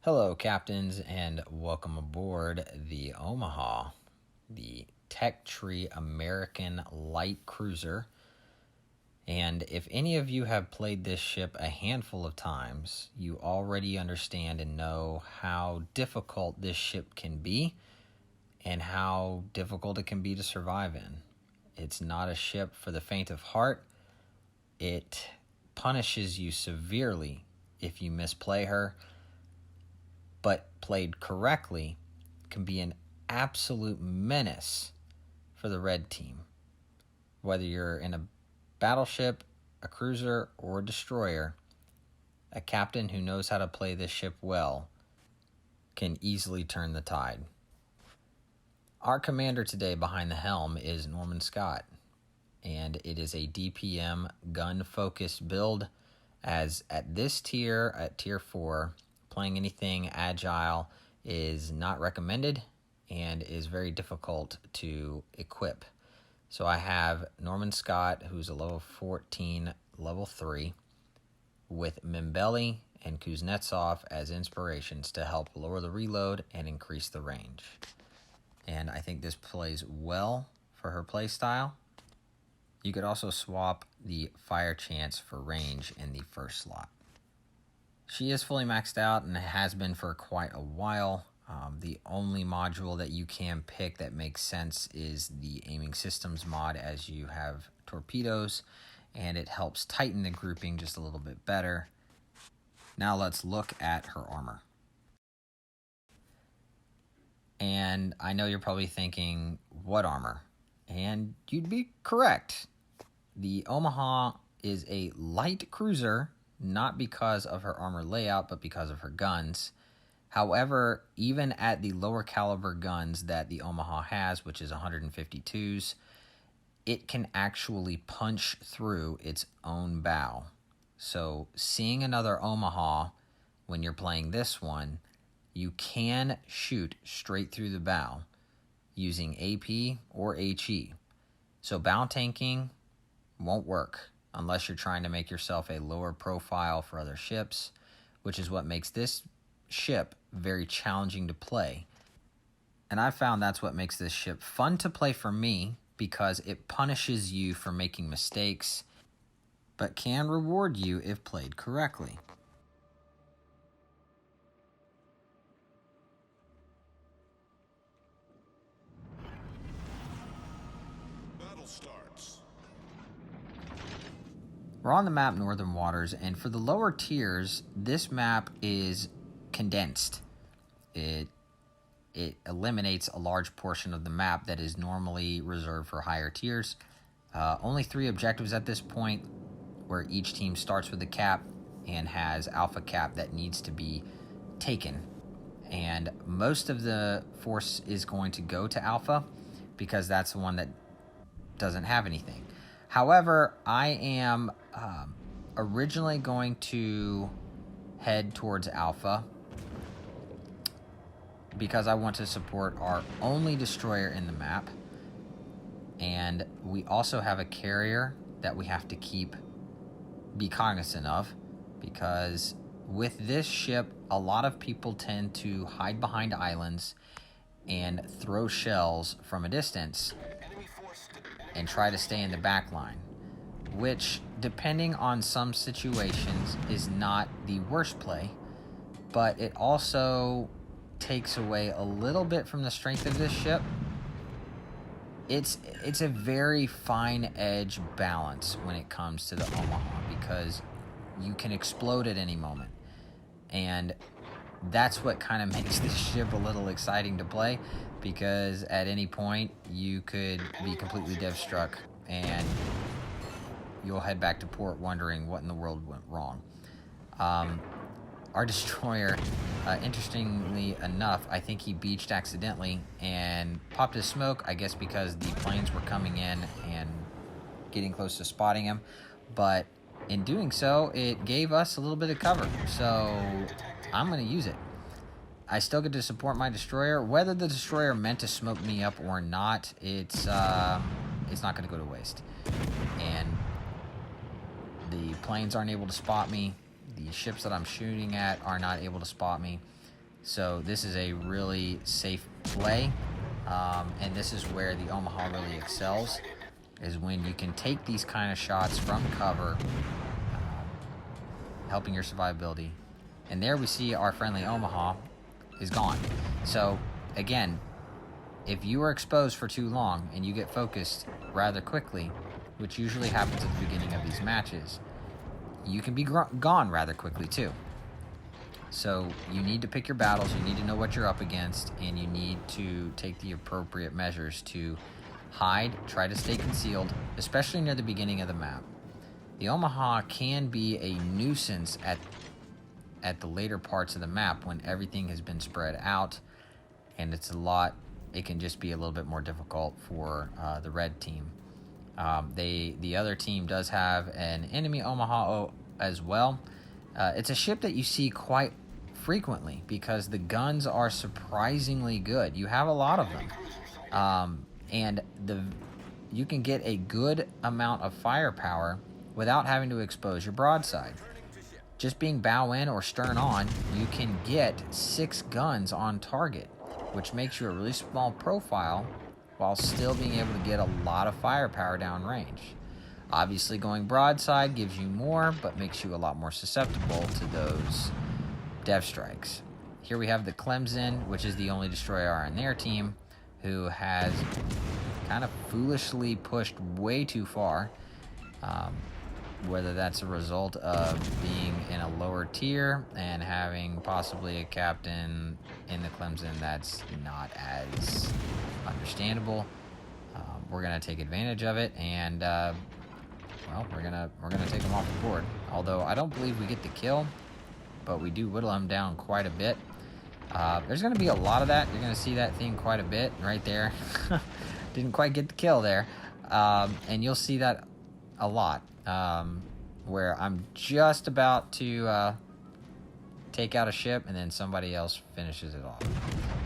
Hello, captains, and welcome aboard the Omaha, the Tech Tree American light cruiser. And if any of you have played this ship a handful of times, you already understand and know how difficult this ship can be and how difficult it can be to survive in. It's not a ship for the faint of heart. It punishes you severely if you misplay her, but played correctly can be an absolute menace for the red team. Whether you're in a battleship, a cruiser, or a destroyer, a captain who knows how to play this ship well can easily turn the tide. Our commander today behind the helm is Norman Scott, and it is a DPM gun-focused build, as at this tier, at tier 4, playing anything agile is not recommended and is very difficult to equip. So I have Norman Scott, who's a level 14, level 3, with Mimbelli and Kuznetsov as inspirations to help lower the reload and increase the range. And I think this plays well for her playstyle. You could also swap the fire chance for range in the first slot. She is fully maxed out and has been for quite a while. The only module that you can pick that makes sense is the aiming systems mod, as you have torpedoes, and it helps tighten the grouping just a little bit better. Now let's look at her armor. And I know you're probably thinking, what armor? And you'd be correct. The Omaha is a light cruiser, not because of her armor layout, but because of her guns. However, even at the lower caliber guns that the Omaha has, which is 152s, it can actually punch through its own bow. So seeing another Omaha when you're playing this one, you can shoot straight through the bow using AP or HE. So bow tanking won't work unless you're trying to make yourself a lower profile for other ships, which is what makes this ship very challenging to play. And I found that's what makes this ship fun to play for me, because it punishes you for making mistakes, but can reward you if played correctly. Battle starts. We're on the map Northern Waters, and for the lower tiers, this map is condensed. It eliminates a large portion of the map that is normally reserved for higher tiers. Only 3 objectives at this point, where each team starts with a cap and has alpha cap that needs to be taken. And most of the force is going to go to alpha, because that's the one that doesn't have anything. However, I am originally going to head towards alpha because I want to support our only destroyer in the map. And we also have a carrier that we have to be cognizant of, because with this ship, a lot of people tend to hide behind islands and throw shells from a distance and try to stay in the back line, which, depending on some situations, is not the worst play, but it also takes away a little bit from the strength of this ship. It's a very fine edge balance when it comes to the Omaha, because you can explode at any moment, and that's what kind of makes this ship a little exciting to play, because at any point you could be completely dev struck and you'll head back to port wondering what in the world went wrong. Our destroyer, interestingly enough, I think he beached accidentally and popped his smoke, I guess because the planes were coming in and getting close to spotting him. But in doing so, it gave us a little bit of cover. So I'm going to use it. I still get to support my destroyer. Whether the destroyer meant to smoke me up or not, it's not going to go to waste. And the planes aren't able to spot me. The ships that I'm shooting at are not able to spot me. So this is a really safe play, and this is where the Omaha really excels, is when you can take these kind of shots from cover, helping your survivability. And there we see our friendly Omaha is gone. So again, if you are exposed for too long and you get focused rather quickly, which usually happens at the beginning of these matches, you can be gone rather quickly too. So you need to pick your battles, you need to know what you're up against, and you need to take the appropriate measures to hide, try to stay concealed, especially near the beginning of the map. The Omaha can be a nuisance at the later parts of the map when everything has been spread out, and it can just be a little bit more difficult for the red team. The other team does have an enemy Omaha as well. It's a ship that you see quite frequently because the guns are surprisingly good. You have a lot of them, and you can get a good amount of firepower without having to expose your broadside. Just being bow in or stern on, you can get 6 guns on target, which makes you a really small profile while still being able to get a lot of firepower downrange. Obviously, going broadside gives you more, but makes you a lot more susceptible to those dev strikes. Here we have the Clemson, which is the only destroyer on their team, who has kind of foolishly pushed way too far. Whether that's a result of being in a lower tier and having possibly a captain in the Clemson that's not as understandable. We're gonna take advantage of it, and well, we're gonna take him off the board. Although I don't believe we get the kill, but we do whittle him down quite a bit. There's gonna be a lot of that. You're gonna see that theme quite a bit right there. Didn't quite get the kill there, and you'll see that a lot. Where I'm just about to take out a ship and then somebody else finishes it off,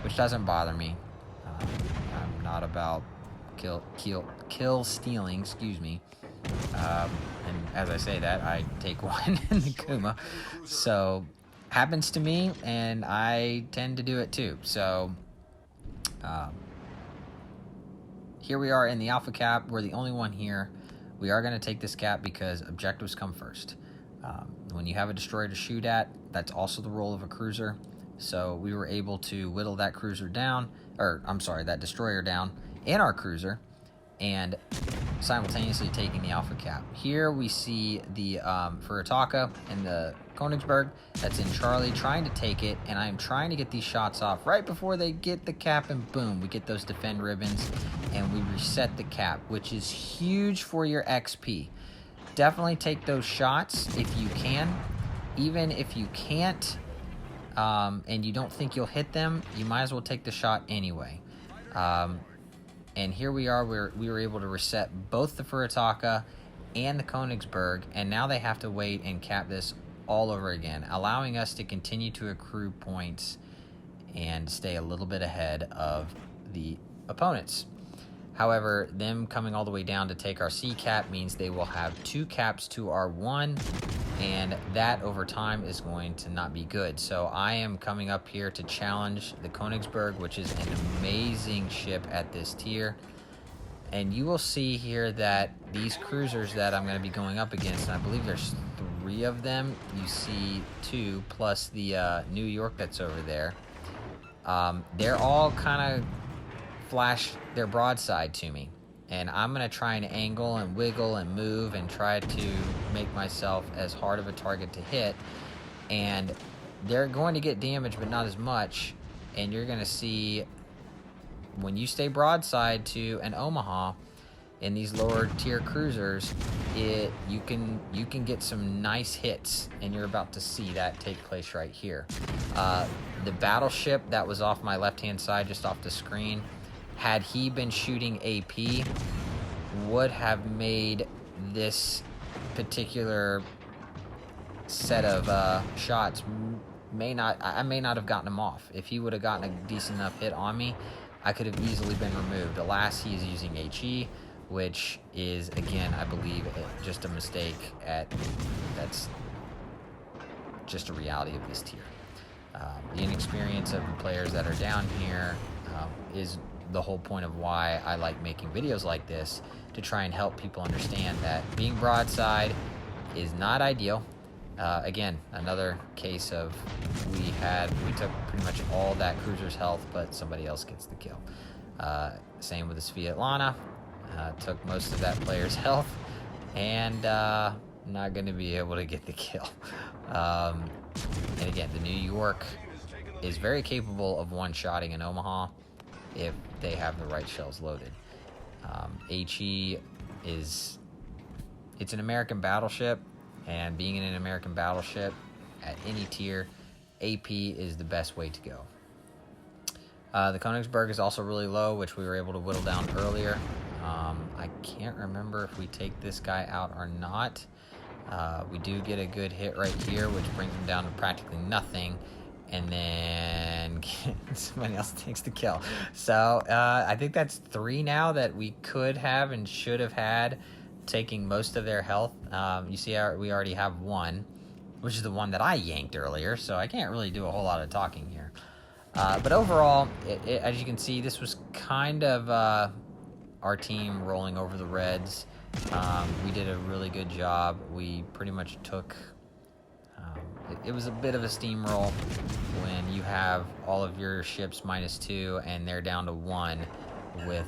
which doesn't bother me. I'm not about kill stealing, excuse me. And as I say that, I take one in the Kuma. So happens to me, and I tend to do it too. So here we are in the Alpha Cap. We're the only one here. We are going to take this cap because objectives come first. When you have a destroyer to shoot at, that's also the role of a cruiser. So we were able to whittle that cruiser down, that destroyer down in our cruiser, and simultaneously taking the Alpha Cap. Here we see the Furitaka and the Königsberg that's in Charlie trying to take it, and I'm trying to get these shots off right before they get the cap, and boom, we get those defend ribbons and we reset the cap, which is huge for your XP. Definitely take those shots if you can. Even if you can't and you don't think you'll hit them, you might as well take the shot anyway. And here we are, we were able to reset both the Furitaka and the Königsberg, and now they have to wait and cap this all over again, allowing us to continue to accrue points and stay a little bit ahead of the opponents. However, them coming all the way down to take our C cap means they will have 2 caps to our 1, and that over time is going to not be good. So I am coming up here to challenge the Königsberg, which is an amazing ship at this tier. And you will see here that these cruisers that I'm going to be going up against, and I believe there's 3 of them. You see 2 plus the New York that's over there. They're all kind of flash their broadside to me, and I'm going to try and angle and wiggle and move and try to make myself as hard of a target to hit, and they're going to get damage but not as much. And you're going to see when you stay broadside to an Omaha in these lower tier cruisers, you can get some nice hits, and you're about to see that take place right here. The battleship that was off my left hand side just off the screen, had he been shooting AP, would have made this particular set of shots. I may not have gotten him off. If he would have gotten a decent enough hit on me, I could have easily been removed. Alas, he is using HE, which is, again, I believe, just a mistake. That's just a reality of this tier. The inexperience of the players that are down here is the whole point of why I like making videos like this, to try and help people understand that being broadside is not ideal. Again, another case of we took pretty much all that cruiser's health, but somebody else gets the kill. Same with the Svetlana. Took most of that player's health, and not going to be able to get the kill. And again, the New York is very capable of one-shotting an Omaha if they have the right shells loaded. HE it's an American battleship, and being in an American battleship at any tier, AP is the best way to go. The Königsberg is also really low, which we were able to whittle down earlier. I can't remember if we take this guy out or not. We do get a good hit right here, which brings him down to practically nothing, and then somebody else takes the kill. So I think that's 3 now that we could have and should have had, taking most of their health. You see we already have 1, which is the one that I yanked earlier, so I can't really do a whole lot of talking here. But overall, as you can see, this was kind of our team rolling over the Reds. We did a really good job. We pretty much took... it was a bit of a steamroll when you have all of your ships -2 and they're down to 1 with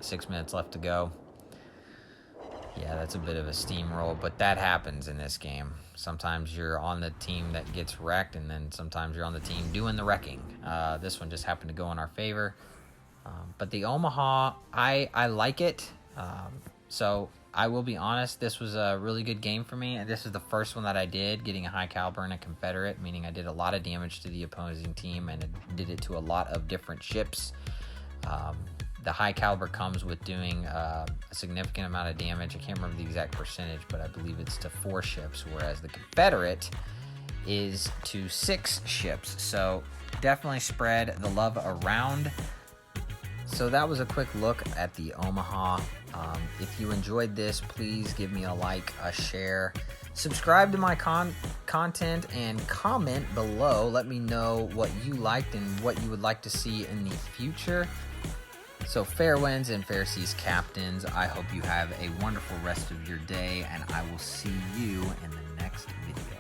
6 minutes left to go. Yeah, that's a bit of a steamroll, but that happens in this game. Sometimes you're on the team that gets wrecked, and then sometimes you're on the team doing the wrecking. This one just happened to go in our favor. But the Omaha, I like it. So I will be honest, this was a really good game for me. And this is the first one that I did, getting a high caliber and a Confederate, meaning I did a lot of damage to the opposing team, and it did it to a lot of different ships. The high caliber comes with doing a significant amount of damage. I can't remember the exact percentage, but I believe it's to 4 ships, whereas the Confederate is to 6 ships. So definitely spread the love around. So that was a quick look at the Omaha. If you enjoyed this, please give me a like, a share, subscribe to my content, and comment below. Let me know what you liked and what you would like to see in the future. So fair winds and fair seas, captains. I hope you have a wonderful rest of your day, and I will see you in the next video.